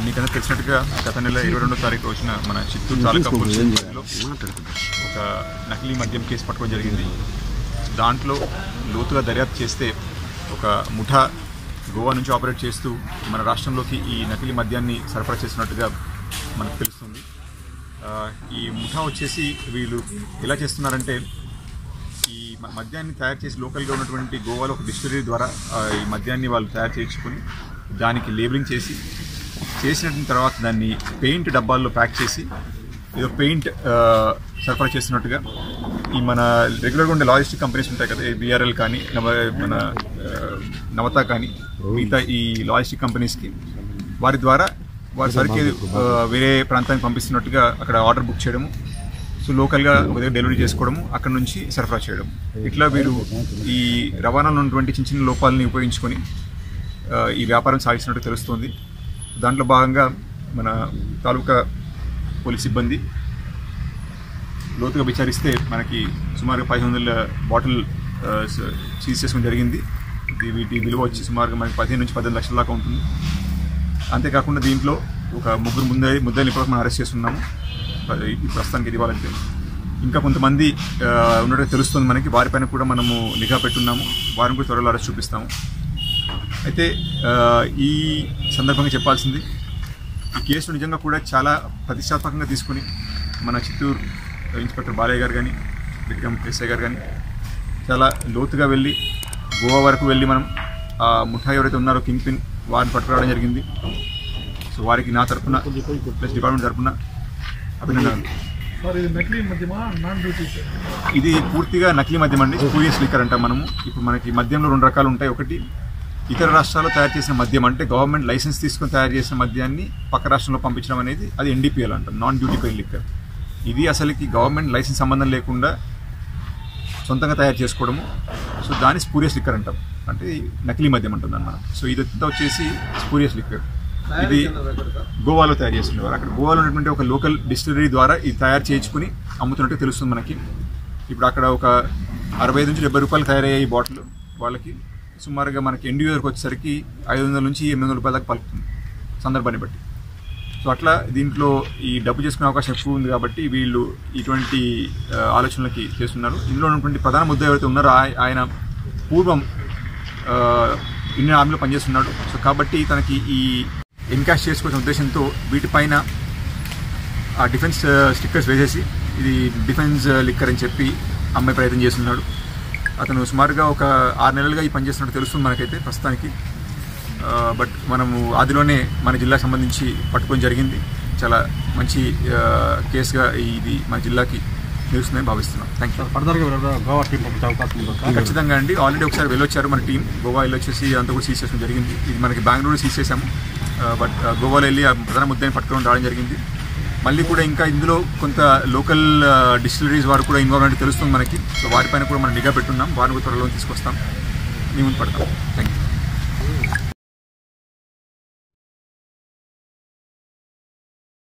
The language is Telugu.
మీకంతా తెలిసినట్టుగా గత నెల 22వ తారీఖు వచ్చిన మన చిత్తూరు తాలూకా పోలీసులో ఒక నకిలీ మద్యం కేసు పట్టుకోవడం జరిగింది. దాంట్లో లోతుగా దర్యాప్తు చేస్తే ఒక ముఠా గోవా నుంచి ఆపరేట్ చేస్తూ మన రాష్ట్రంలోకి ఈ నకిలీ మద్యాన్ని సరఫరా చేస్తున్నట్టుగా మనకు తెలుస్తుంది. ఈ ముఠా వచ్చేసి వీళ్ళు ఎలా చేస్తున్నారంటే ఈ మద్యాన్ని తయారు చేసి లోకల్గా ఉన్నటువంటి గోవాలో ఒక డిస్టిలరీ ద్వారా ఈ మద్యాన్ని వాళ్ళు తయారు చేయించుకొని దానికి లేబులింగ్ చేసిన తర్వాత దాన్ని పెయింట్ డబ్బాల్లో ప్యాక్ చేసి ఏదో పెయింట్ సరఫరా చేస్తున్నట్టుగా ఈ మన రెగ్యులర్గా ఉండే లాజిస్టిక్ కంపెనీస్ ఉంటాయి కదా, బిఆర్ఎల్ కానీ మన నవత కానీ మిగతా ఈ లాజిస్టిక్ కంపెనీస్కి వారి ద్వారా వారి సరికి వేరే ప్రాంతానికి పంపిస్తున్నట్టుగా అక్కడ ఆర్డర్ బుక్ చేయడము, సో లోకల్గా డెలివరీ చేసుకోవడము, అక్కడ నుంచి సరఫరా చేయడం, ఇట్లా వీరు ఈ రవాణాలో ఉన్నటువంటి చిన్న చిన్న లోపాలని ఉపయోగించుకొని ఈ వ్యాపారం సాగిస్తున్నట్టు తెలుస్తుంది. దాంట్లో భాగంగా మన తాలూకా పోలీస్ సిబ్బంది లోతుగా విచారిస్తే మనకి సుమారుగా 500 బాటిల్ సీజ్ చేసుకోవడం జరిగింది. వీటి విలువ వచ్చి సుమారుగా మనకి 15 నుంచి 18 లక్షల దాకా ఉంటుంది. అంతేకాకుండా దీంట్లో ఒక ముగ్గురు ముద్దాయిలు ఇప్పుడు మనం అరెస్ట్ చేస్తున్నాము. ప్రస్తుతానికి ఇది వాళ్ళకి ఇంకా కొంతమంది ఉన్నట్టు తెలుస్తుంది మనకి. వారిపైన కూడా మనము నిఘా పెట్టున్నాము. వారిని కూడా త్వరలో అరెస్ట్ చూపిస్తాము. అయితే ఈ సందర్భంగా చెప్పాల్సింది, ఈ కేసు నిజంగా కూడా చాలా ప్రతిష్టాత్మకంగా తీసుకుని మన చిత్తూరు ఇన్స్పెక్టర్ బాలయ్య గారు కానీ విక్రమ్ ఎస్ఐ గారు కానీ చాలా లోతుగా వెళ్ళి గోవా వరకు వెళ్ళి మనం ఆ ముఠా ఎవరైతే ఉన్నారో కింగ్ పిన్ వారిని పట్టుకురావడం జరిగింది. సో వారికి నా తరఫున ప్లస్ డిపార్ట్మెంట్ తరఫున అభినందనలు. ఇది పూర్తిగా నకిలీ మద్యం అండి, స్పూరియస్ లిక్కర్ అంటాం మనము. ఇప్పుడు మనకి మద్యంలో 2 రకాలు ఉంటాయి. ఒకటి ఇతర రాష్ట్రాల్లో తయారు చేసిన మద్యం, అంటే గవర్నమెంట్ లైసెన్స్ తీసుకుని తయారు చేసిన మద్యాన్ని పక్క రాష్ట్రంలో పంపించడం అనేది అది NDPL అంటాం, నాన్ డ్యూటీ పెయిడ్ లిక్కర్. ఇది అసలుకి గవర్నమెంట్ లైసెన్స్ సంబంధం లేకుండా సొంతంగా తయారు చేసుకోవడము, సో దాన్ని స్పూరియస్ లిక్కర్ అంటాం, అంటే నకిలీ మద్యం అంటుంది అన్నమాట. సో ఇదంతా వచ్చేసి స్పూరియస్ లిక్కర్. ఇది గోవాలో తయారు చేస్తున్నారు. అక్కడ గోవాలో ఉన్నటువంటి ఒక లోకల్ డిస్టిలరీ ద్వారా ఇది తయారు చేయించుకుని అమ్ముతున్నట్టు తెలుస్తుంది మనకి. ఇప్పుడు అక్కడ ఒక 65 నుంచి 70 రూపాయలు తయారయ్యే ఈ బాటిల్ వాళ్ళకి సుమారుగా మనకి ఎండ్ యూజర్కి వచ్చేసరికి 500 నుంచి 800 రూపాయల దాకా పలుకుతుంది సందర్భాన్ని బట్టి. సో అట్లా దీంట్లో ఈ డబ్బు చేసుకునే అవకాశం ఎక్కువ ఉంది కాబట్టి వీళ్ళు ఇటువంటి ఆలోచనలకి చేస్తున్నారు. ఇందులో ఉన్నటువంటి ప్రధాన ముద్ద ఎవరైతే ఉన్నారో ఆయన పూర్వం ఇండియన్ ఆర్మీలో పనిచేస్తున్నాడు. సో కాబట్టి తనకి ఈ ఎన్కాష్ చేసుకోవాల్సిన ఉద్దేశంతో వీటిపైన ఆ డిఫెన్స్ స్టిక్కర్స్ వేసేసి ఇది డిఫెన్స్ లిక్కర్ అని చెప్పి అమ్మే ప్రయత్నం చేస్తున్నాడు. అతను సుమారుగా ఒక 6 నెలలుగా ఈ పనిచేస్తున్నట్టు తెలుస్తుంది మనకైతే ప్రస్తుతానికి. బట్ మనము ఆదిలోనే మన జిల్లాకు సంబంధించి పట్టుకొని జరిగింది. చాలా మంచి కేసుగా ఇది మన జిల్లాకి తెలుస్తుందని భావిస్తున్నాం. Thank you. గోవా టీం అవకాశం ఉందా? ఖచ్చితంగా అండి. ఆల్రెడీ ఒకసారి వెళ్ళొచ్చారు మన టీం. గోవా వెళ్ళొచ్చేసి అంతా కూడా సీజ్ చేయడం జరిగింది. ఇది మనకి బెంగళూరు సీజ్ చేసాము, బట్ గోవాలో వెళ్ళి ఆ ప్రధాన ముద్దాన్ని పట్టుకొని రావడం జరిగింది. మళ్ళీ కూడా ఇంకా ఇందులో కొంత లోకల్ డిస్టిలరీస్ వారు కూడా ఇన్వాల్వ్ అంటే తెలుస్తుంది మనకి. సో వారిపైన కూడా మనం నిఘా పెట్టున్నాం. వారిని త్వరలో తీసుకొస్తాం, మీ ముందు పడతాం. Thank you.